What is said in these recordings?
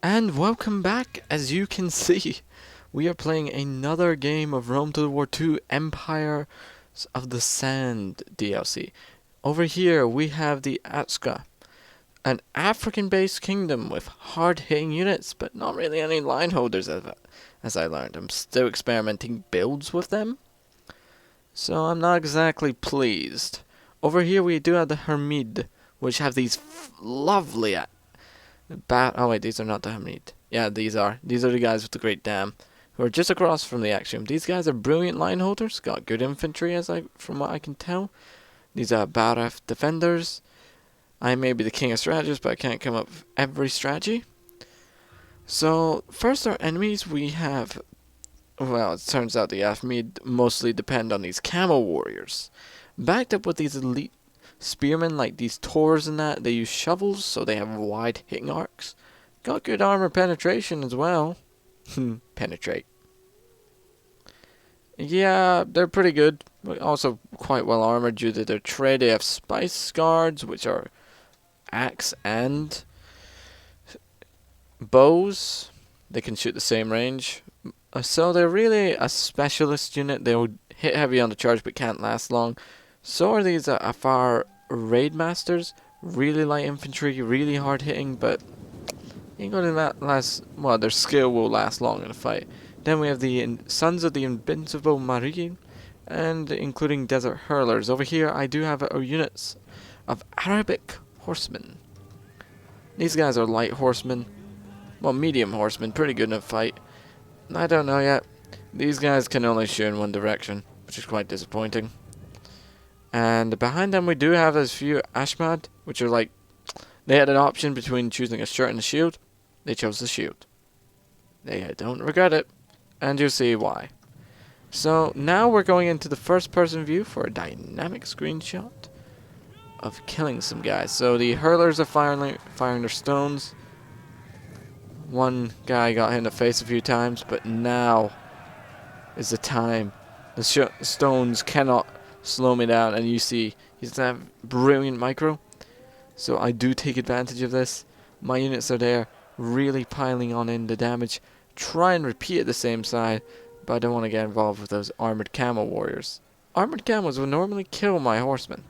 And welcome back. As you can see, we are playing another game of Rome Total War 2 Empires of the Sand DLC. Over here we have the Atska, an African-based kingdom with hard-hitting units, but not really any line holders as I learned. I'm still experimenting builds with them, so I'm not exactly pleased. Over here we do have the Hermid, which have these lovely oh wait, these are not the Hamid. Yeah, these are. These are the guys with the Great Dam, who are just across from the Axiom. These guys are brilliant line holders, got good infantry from what I can tell. These are Baraf defenders. I may be the king of strategists, but I can't come up with every strategy. So, first our enemies we have, well, it turns out the Afmid mostly depend on these camel warriors. Backed up with these elite spearmen like these Tors and that, they use shovels, so they have wide hitting arcs. Got good armor penetration as well. Penetrate. Yeah, they're pretty good, but also quite well armored due to their trade. They have spice guards, which are axe and bows. They can shoot the same range. So they're really a specialist unit. They will hit heavy on the charge but can't last long. So are these Afar Raid Masters. Really light infantry, really hard hitting, but ain't gonna last. Well, their skill will last long in a fight. Then we have the Sons of the Invincible Marine, and including Desert Hurlers. Over here, I do have units of Arabic Horsemen. These guys are light horsemen. Well, medium horsemen, pretty good in a fight. I don't know yet. These guys can only shoot in one direction, which is quite disappointing. And behind them we do have a few Ashmad, which are like, they had an option between choosing a shirt and a shield. They chose the shield. They don't regret it, and you'll see why. So now we're going into the first person view for a dynamic screenshot of killing some guys. So the hurlers are firing their stones. One guy got hit in the face a few times, but now is the time. The stones cannot slow me down, and you see he's have brilliant micro, so I do take advantage of this. My units are there really piling on in the damage. Try and repeat it the same side, but I don't want to get involved with those armored camel warriors. Armored camels will normally kill my horsemen,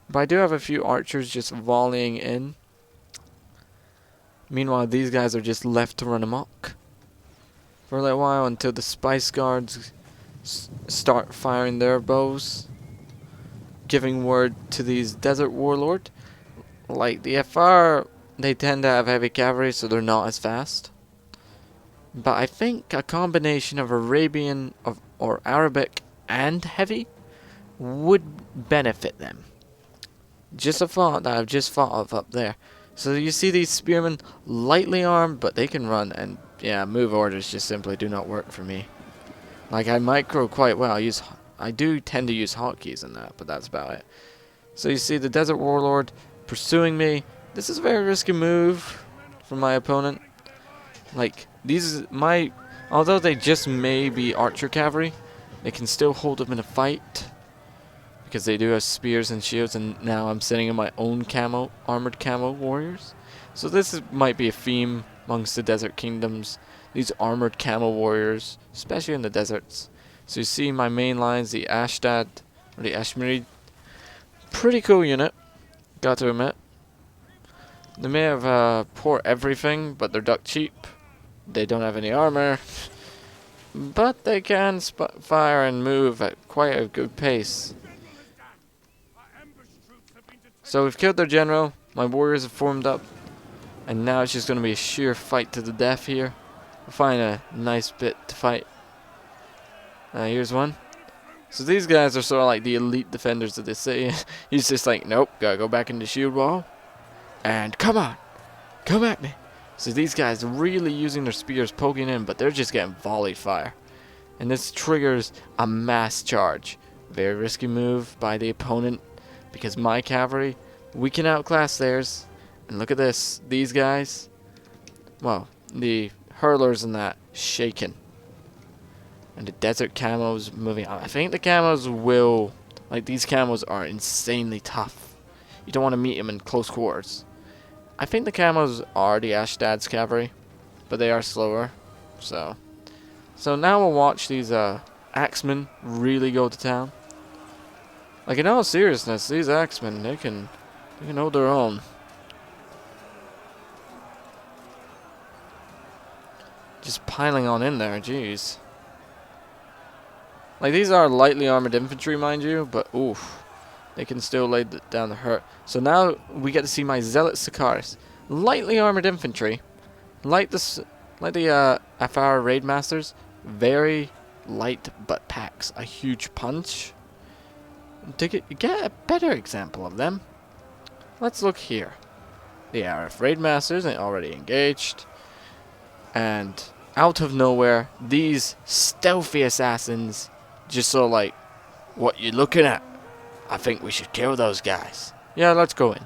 but I do have a few archers just volleying in. Meanwhile, these guys are just left to run amok for a little while until the spice guards start firing their bows, giving word to these desert warlord. Like the FR, they tend to have heavy cavalry, so they're not as fast. But I think a combination of Arabian or Arabic and heavy would benefit them. Just a thought that I've just thought of up there. So you see these spearmen, lightly armed, but they can run, and yeah, move orders just simply do not work for me. Like, I micro quite well. I do tend to use hotkeys in that, but that's about it. So you see the Desert Warlord pursuing me. This is a very risky move from my opponent. Like, although they just may be archer cavalry, they can still hold them in a fight, because they do have spears and shields, and now I'm sitting in my own armored camo warriors. So this might be a theme amongst the desert kingdoms. These armored camel warriors, especially in the deserts. So you see my main lines, the Ashdad, or the Ashmirid. Pretty cool unit, got to admit. They may have poor everything, but they're duck cheap. They don't have any armor, but they can fire and move at quite a good pace. So we've killed their general, my warriors have formed up, and now it's just going to be a sheer fight to the death here. We'll find a nice bit to fight. Here's one. So these guys are sort of like the elite defenders of the city. He's just like, nope, gotta go back into shield wall. And come on, come at me. So these guys are really using their spears poking in, but they're just getting volley fire. And this triggers a mass charge. Very risky move by the opponent, because my cavalry, we can outclass theirs. And look at this, these guys, well, the hurlers and that, shaking. And the desert camos moving out. I think the camos will, like, these camos are insanely tough. You don't want to meet them in close quarters. I think the camos are the Ashdad's cavalry. but they are slower. So now we'll watch these axemen really go to town. Like, in all seriousness, these axemen, they can hold their own. Just piling on in there, jeez. Like, these are lightly armored infantry, mind you, but oof, they can still lay down the hurt. So now we get to see my Zealot Sikaris. Lightly armored infantry, like the Afar Raid Masters, very light but packs a huge punch. To get a better example of them, let's look here. The Arif Raid Masters ain't already engaged, and out of nowhere, these stealthy assassins just so like, what you looking at? I think we should kill those guys. Yeah, let's go in.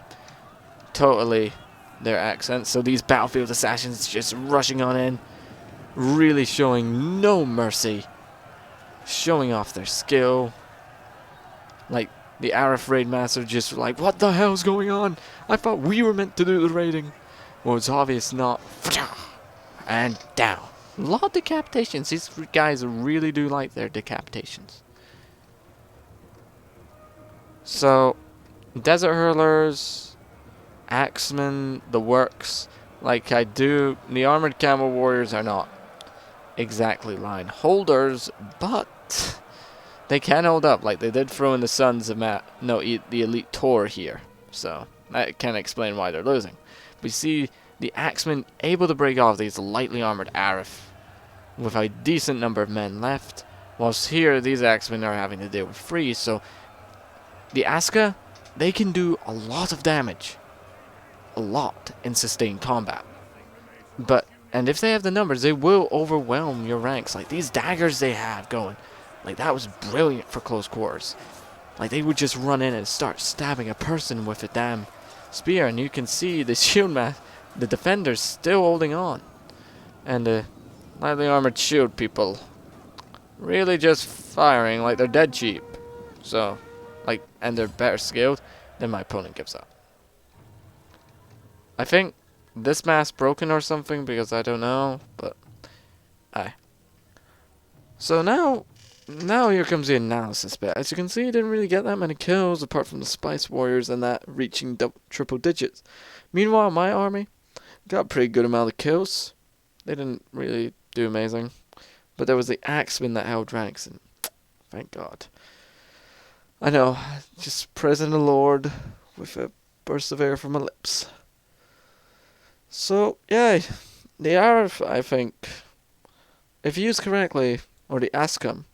Totally their accents. So these battlefield assassins just rushing on in, really showing no mercy, showing off their skill. Like, the Arif Raid Master just like, what the hell's going on? I thought we were meant to do the raiding. Well, it's obvious not. And down. A lot of decapitations. These guys really do like their decapitations. So, Desert Hurlers, Axemen, the works. Like I do, the Armored Camel Warriors are not exactly line holders, but they can hold up. Like they did throw in the Sons of the Elite Tor here. So, that can explain why they're losing. But you see, the Axemen able to break off these lightly armored Arif with a decent number of men left, whilst here these Axemen are having to deal with freeze. So the Aska, they can do a lot of damage, a lot in sustained combat. And if they have the numbers, they will overwhelm your ranks. Like these daggers they have going, like that was brilliant for close quarters. Like they would just run in and start stabbing a person with a damn spear, and you can see the shield the defenders still holding on, and the lightly armored shield people really just firing like they're dead cheap. So, like, and they're better skilled, then my opponent gives up. I think this mass broken or something, because I don't know, but aye. So now here comes the analysis bit. As you can see, I didn't really get that many kills apart from the Spice Warriors and that reaching triple digits. Meanwhile, my army got a pretty good amount of kills. They didn't really do amazing, but there was the Axemen that held ranks, and thank God. I know, just praising the Lord with a burst of air from my lips. So, yeah, the Arif, I think, if used correctly, or the Ascom,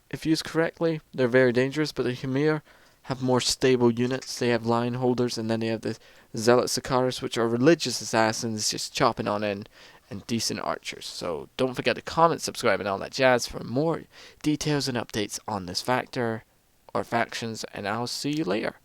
if used correctly, they're very dangerous, but the Himyar have more stable units. They have line holders, and then they have the Zealot Sikaris, which are religious assassins just chopping on in, and decent archers. So don't forget to comment, subscribe, and all that jazz for more details and updates on this factor or factions, and I'll see you later.